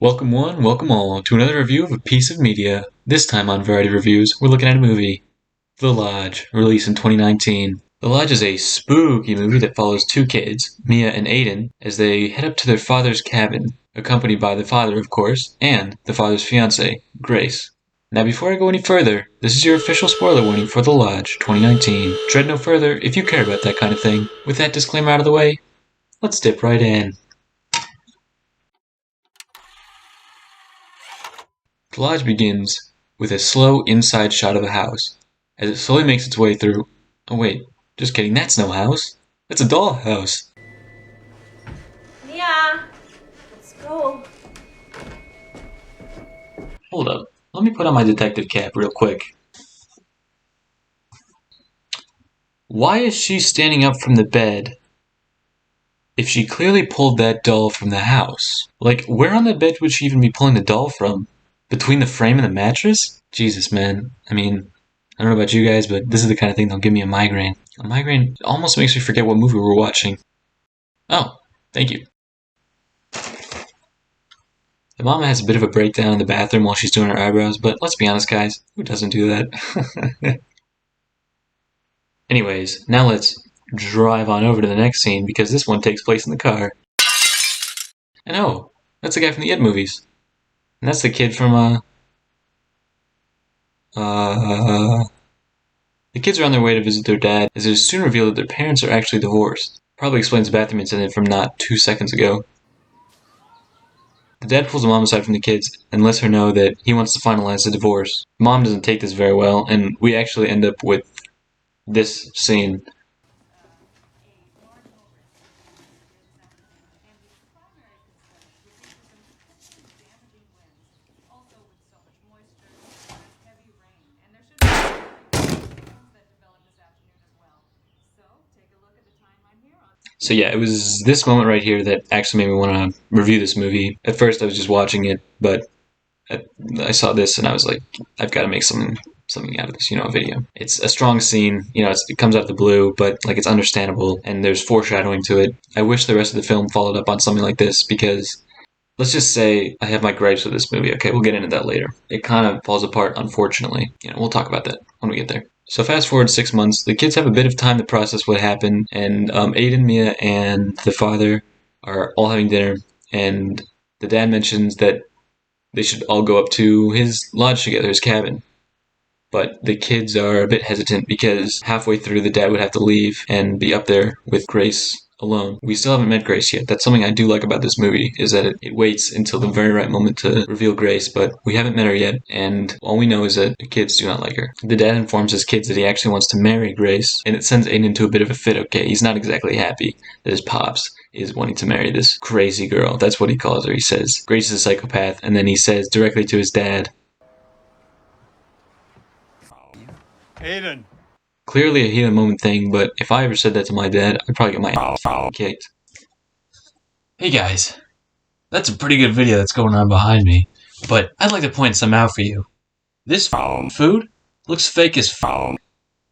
Welcome one, welcome all, to another review of a piece of media. This time on Variety Reviews, we're looking at a movie, The Lodge, released in 2019. The Lodge is a spooky movie that follows two kids, Mia and Aiden, as they head up to their father's cabin, accompanied by the father, of course, and the father's fiancée, Grace. Now before I go any further, this is your official spoiler warning for The Lodge 2019. Tread no further if you care about that kind of thing. With that disclaimer out of the way, let's dip right in. The lodge begins with a slow inside shot of a house, as it slowly makes its way through. Oh wait, just kidding, that's no house. That's a dollhouse. Mia, let's go. Hold up, let me put on my detective cap real quick. Why is she standing up from the bed if she clearly pulled that doll from the house? Like, where on the bed would she even be pulling the doll from? Between the frame and the mattress? Jesus, man. I mean, I don't know about you guys, but this is the kind of thing that'll give me a migraine. A migraine almost makes me forget what movie we're watching. Oh, thank you. The mama has a bit of a breakdown in the bathroom while she's doing her eyebrows, but let's be honest, guys, who doesn't do that? Anyways, now let's drive on over to the next scene because this one takes place in the car. And oh, that's the guy from the It movies. And that's the kid from, the kids are on their way to visit their dad, as it is soon revealed that their parents are actually divorced. Probably explains the bathroom incident from not 2 seconds ago. The dad pulls the mom aside from the kids and lets her know that he wants to finalize the divorce. Mom doesn't take this very well, and we actually end up with this scene. So yeah, it was this moment right here that actually made me want to review this movie. At first I was just watching it, but I saw this and I was like, I've got to make something out of this, a video. It's a strong scene, it comes out of the blue, but like it's understandable and there's foreshadowing to it. I wish the rest of the film followed up on something like this because let's just say I have my gripes with this movie. Okay, we'll get into that later. It kind of falls apart, unfortunately. We'll talk about that when we get there. So fast forward 6 months, the kids have a bit of time to process what happened, and Aiden, Mia, and the father are all having dinner, and the dad mentions that they should all go up to his lodge together, his cabin. But the kids are a bit hesitant because halfway through the dad would have to leave and be up there with Grace alone. We still haven't met Grace yet. That's something I do like about this movie, is that it waits until the very right moment to reveal Grace, but we haven't met her yet, and all we know is that the kids do not like her. The dad informs his kids that he actually wants to marry Grace, and it sends Aiden into a bit of a fit, okay? He's not exactly happy that his pops is wanting to marry this crazy girl. That's what he calls her. He says Grace is a psychopath, and then he says directly to his dad, Aiden. Clearly a heat of the moment thing, but if I ever said that to my dad, I'd probably get my ass kicked. Hey guys, that's a pretty good video that's going on behind me, but I'd like to point some out for you. This food looks fake as f***,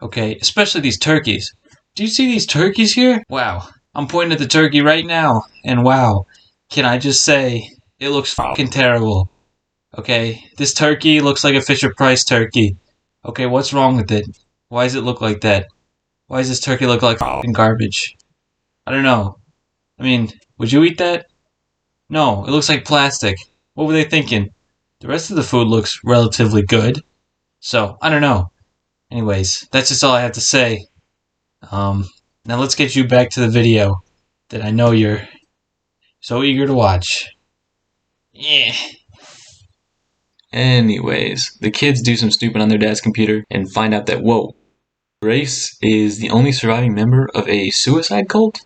okay? Especially these turkeys. Do you see these turkeys here? Wow, I'm pointing at the turkey right now, and wow, can I just say, it looks fucking terrible. Okay, this turkey looks like a Fisher-Price turkey. Okay, what's wrong with it? Why does it look like that? Why does this turkey look like f***ing garbage? I don't know. I mean, would you eat that? No, it looks like plastic. What were they thinking? The rest of the food looks relatively good. So, I don't know. Anyways, that's just all I have to say. Now let's get you back to the video that I know you're so eager to watch. Yeah. Anyways, the kids do some snooping on their dad's computer and find out that, whoa, Grace is the only surviving member of a suicide cult?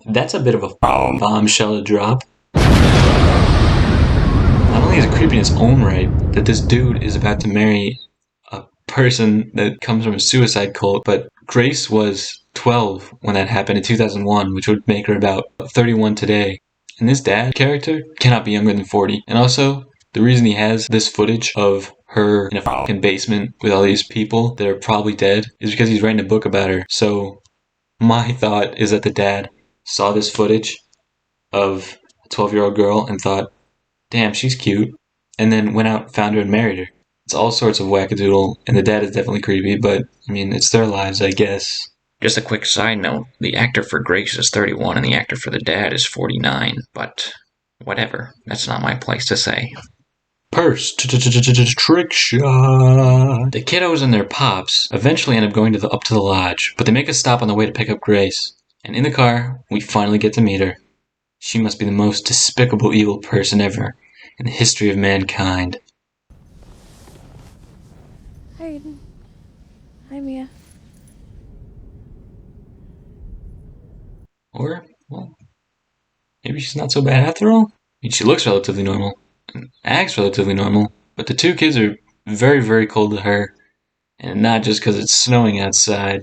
That's a bit of a bombshell to drop. Not only is it creepy in its own right that this dude is about to marry a person that comes from a suicide cult, but Grace was 12 when that happened in 2001, which would make her about 31 today. And this dad character cannot be younger than 40. And also, the reason he has this footage of her in a fucking basement with all these people that are probably dead is because he's writing a book about her. So, my thought is that the dad saw this footage of a 12-year-old girl, and thought, damn, she's cute, and then went out, found her, and married her. It's all sorts of wackadoodle, and the dad is definitely creepy, but, I mean, it's their lives, I guess. Just a quick side note, the actor for Grace is 31 and the actor for the dad is 49, but whatever, that's not my place to say. Purse trick shot. The kiddos and their pops eventually end up going up to the lodge, but they make a stop on the way to pick up Grace. And in the car, we finally get to meet her. She must be the most despicable evil person ever in the history of mankind. Hi, Aiden. Hi, Mia. Or, well, maybe she's not so bad after all. I mean, she looks relatively normal and acts relatively normal, but the two kids are very, very cold to her, and not just because it's snowing outside.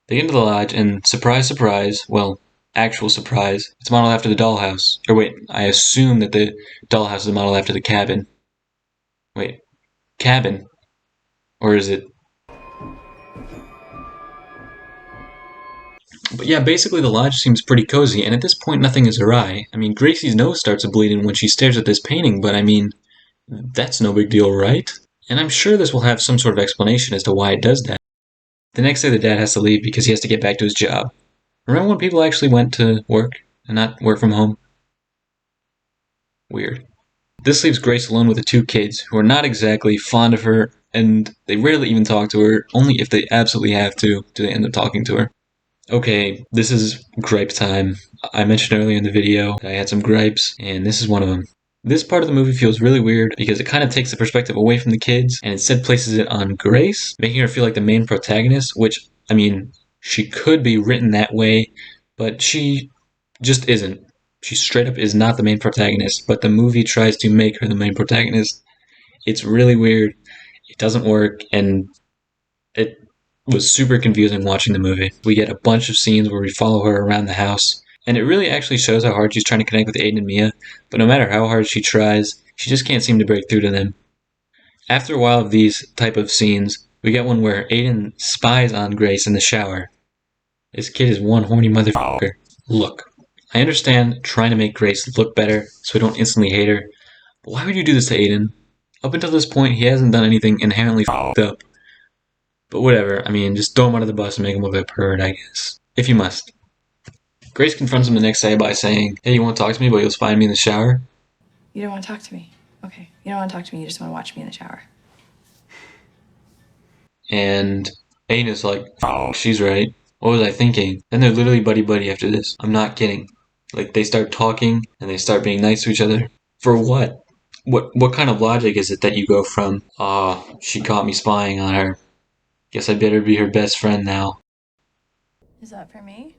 They get into the lodge, and surprise, surprise, well, actual surprise, it's modeled after the dollhouse. Or wait, I assume that the dollhouse is modeled after the cabin. Wait, cabin? Or is it? But yeah, basically the lodge seems pretty cozy, and at this point nothing is awry. I mean, Gracie's nose starts bleeding when she stares at this painting, but I mean, that's no big deal, right? And I'm sure this will have some sort of explanation as to why it does that. The next day the dad has to leave because he has to get back to his job. Remember when people actually went to work and not work from home? Weird. This leaves Grace alone with the two kids, who are not exactly fond of her, and they rarely even talk to her. Only if they absolutely have to do they end up talking to her. Okay, this is gripe time. I mentioned earlier in the video that I had some gripes, and this is one of them. This part of the movie feels really weird because it kind of takes the perspective away from the kids and instead places it on Grace, making her feel like the main protagonist, which, I mean, she could be written that way, but she just isn't. She straight up is not the main protagonist, but the movie tries to make her the main protagonist. It's really weird. It doesn't work, and it was super confusing watching the movie. We get a bunch of scenes where we follow her around the house, and it really actually shows how hard she's trying to connect with Aiden and Mia, but no matter how hard she tries, she just can't seem to break through to them. After a while of these type of scenes, we get one where Aiden spies on Grace in the shower. This kid is one horny motherfucker. Look, I understand trying to make Grace look better so we don't instantly hate her, but why would you do this to Aiden? Up until this point, he hasn't done anything inherently fucked up. But whatever, I mean, just throw him under the bus and make him look like a pervert, I guess. If you must. Grace confronts him the next day by saying, hey, you want to talk to me, but you'll spy me in the shower? You don't want to talk to me. Okay. You don't want to talk to me, you just want to watch me in the shower. And Aiden is like, oh, she's right. What was I thinking? Then they're literally buddy-buddy after this. I'm not kidding. Like, they start talking, and they start being nice to each other. For what? What kind of logic is it that you go from, she caught me spying on her. Guess I better be her best friend now. Is that for me?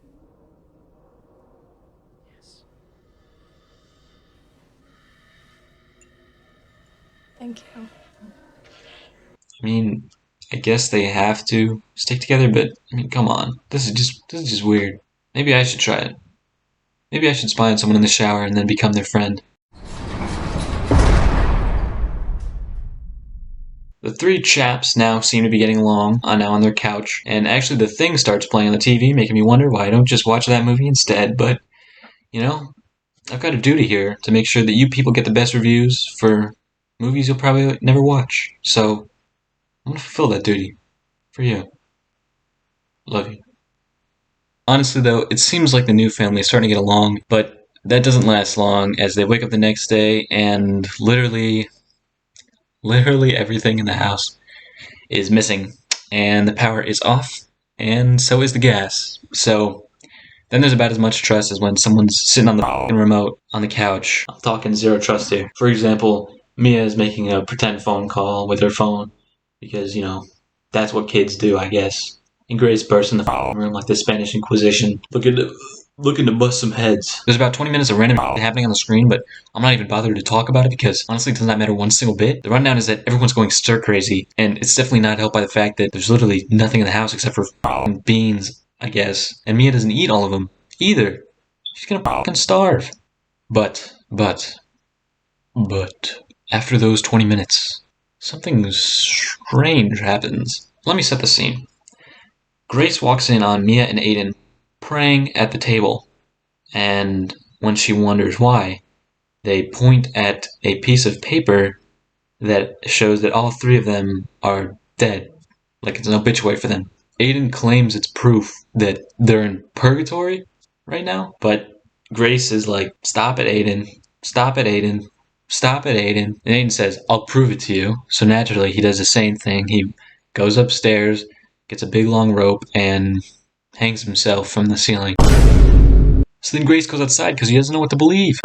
Yes. Thank you. I mean, I guess they have to stick together, but I mean, come on. This is just weird. Maybe I should try it. Maybe I should spy on someone in the shower and then become their friend. The three chaps now seem to be getting along now on their couch, and actually The Thing starts playing on the TV, making me wonder why I don't just watch that movie instead, but, you know, I've got a duty here to make sure that you people get the best reviews for movies you'll probably never watch. So, I'm gonna fulfill that duty. For you. Love you. Honestly though, it seems like the new family is starting to get along, but that doesn't last long as they wake up the next day and literally everything in the house is missing, and the power is off, and so is the gas. So then there's about as much trust as when someone's sitting on the remote on the couch. I'm talking zero trust here. For example, Mia is making a pretend phone call with her phone because, that's what kids do, I guess. And Grace bursts in the room like the Spanish Inquisition, looking to bust some heads. There's about 20 minutes of random happening on the screen, but I'm not even bothered to talk about it because honestly it does not matter one single bit. The rundown is that everyone's going stir crazy, and it's definitely not helped by the fact that there's literally nothing in the house except for beans, I guess. And Mia doesn't eat all of them either. She's gonna starve. But, after those 20 minutes, something strange happens. Let me set the scene. Grace walks in on Mia and Aiden praying at the table, and when she wonders why, they point at a piece of paper that shows that all three of them are dead, like it's an obituary for them. Aiden claims it's proof that they're in purgatory right now, but Grace is like, stop it, Aiden. Stop it, Aiden. Stop it, Aiden. And Aiden says, I'll prove it to you. So naturally, he does the same thing. He goes upstairs, gets a big long rope, and hangs himself from the ceiling. So then Grace goes outside because he doesn't know what to believe.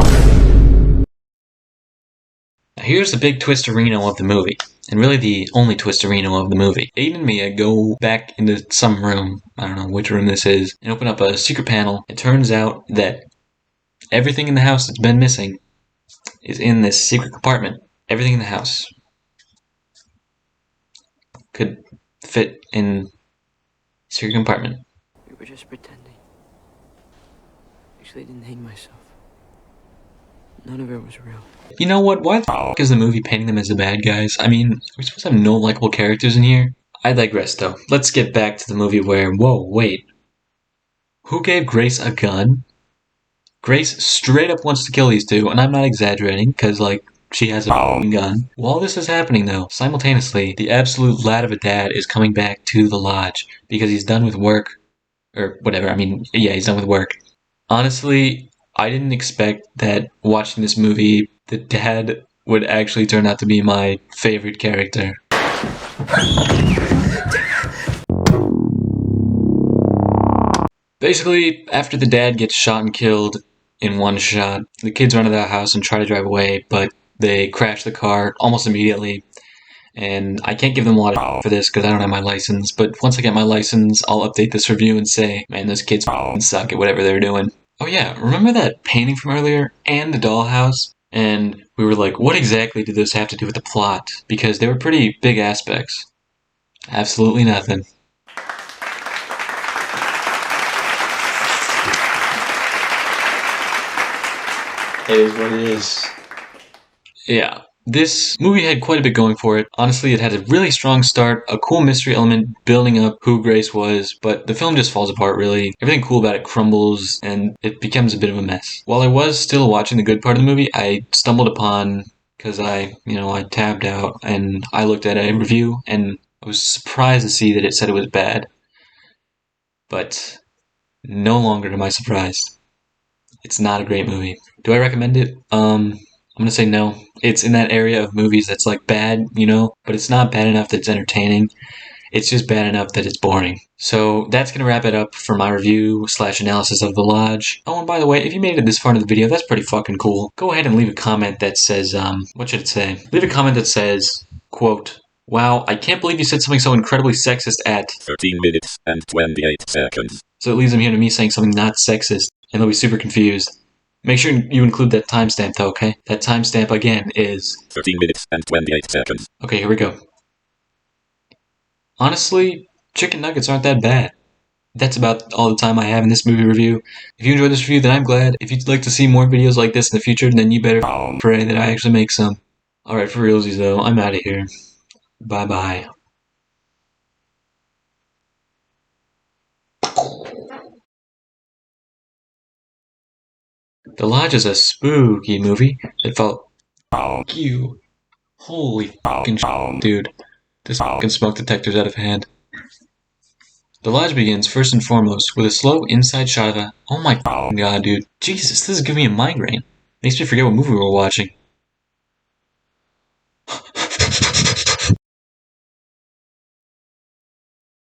Now here's the big twistorino of the movie, and really the only twistorino of the movie. Aiden and Mia go back into some room, I don't know which room this is, and open up a secret panel. It turns out that everything in the house that's been missing is in this secret compartment. Everything in the house could fit in the secret compartment. We were just pretending. Actually, I didn't hang myself. None of it was real. You know what? Why the f*** is the movie painting them as the bad guys? I mean, we're supposed to have no likable characters in here. I digress, though. Let's get back to the movie where, whoa, wait. Who gave Grace a gun? Grace straight up wants to kill these two, and I'm not exaggerating, because, like, she has a gun. While this is happening, though, simultaneously, the absolute lad of a dad is coming back to the lodge, because he's done with work, or whatever, I mean, yeah, he's done with work. Honestly, I didn't expect that watching this movie, the dad would actually turn out to be my favorite character. Basically, after the dad gets shot and killed in one shot, the kids run to the house and try to drive away, but they crash the car almost immediately. And I can't give them a lot of for this because I don't have my license, but once I get my license, I'll update this review and say, man, those kids suck at whatever they're doing. Oh yeah, remember that painting from earlier and the dollhouse? And we were like, what exactly did this have to do with the plot? Because they were pretty big aspects. Absolutely nothing. It is what it is. Yeah. This movie had quite a bit going for it. Honestly, it had a really strong start, a cool mystery element building up who Grace was, but the film just falls apart really. Everything cool about it crumbles, and it becomes a bit of a mess. While I was still watching the good part of the movie, I stumbled upon, because I tabbed out, and I looked at a review, and I was surprised to see that it said it was bad. But no longer am I surprised. It's not a great movie. Do I recommend it? I'm gonna say no. It's in that area of movies that's like bad, but it's not bad enough that it's entertaining. It's just bad enough that it's boring. So that's gonna wrap it up for my review / analysis of The Lodge. Oh, and by the way, if you made it this far into the video, that's pretty fucking cool. Go ahead and leave a comment that says, what should it say? Leave a comment that says, quote, wow, I can't believe you said something so incredibly sexist at 13 minutes and 28 seconds. So it leads them here to me saying something not sexist, and they'll be super confused. Make sure you include that timestamp though, okay? That timestamp again is 13 minutes and 28 seconds. Okay, here we go. Honestly, chicken nuggets aren't that bad. That's about all the time I have in this movie review. If you enjoyed this review, then I'm glad. If you'd like to see more videos like this in the future, then you better pray that I actually make some. Alright, for realsies though, I'm out of here. Bye-bye. The Lodge is a spooky movie that felt you. Holy fucking shit, dude. This fucking smoke detector's out of hand. The Lodge begins first and foremost with a slow inside shot of a oh my god, dude. Jesus, this is giving me a migraine. Makes me forget what movie we were watching.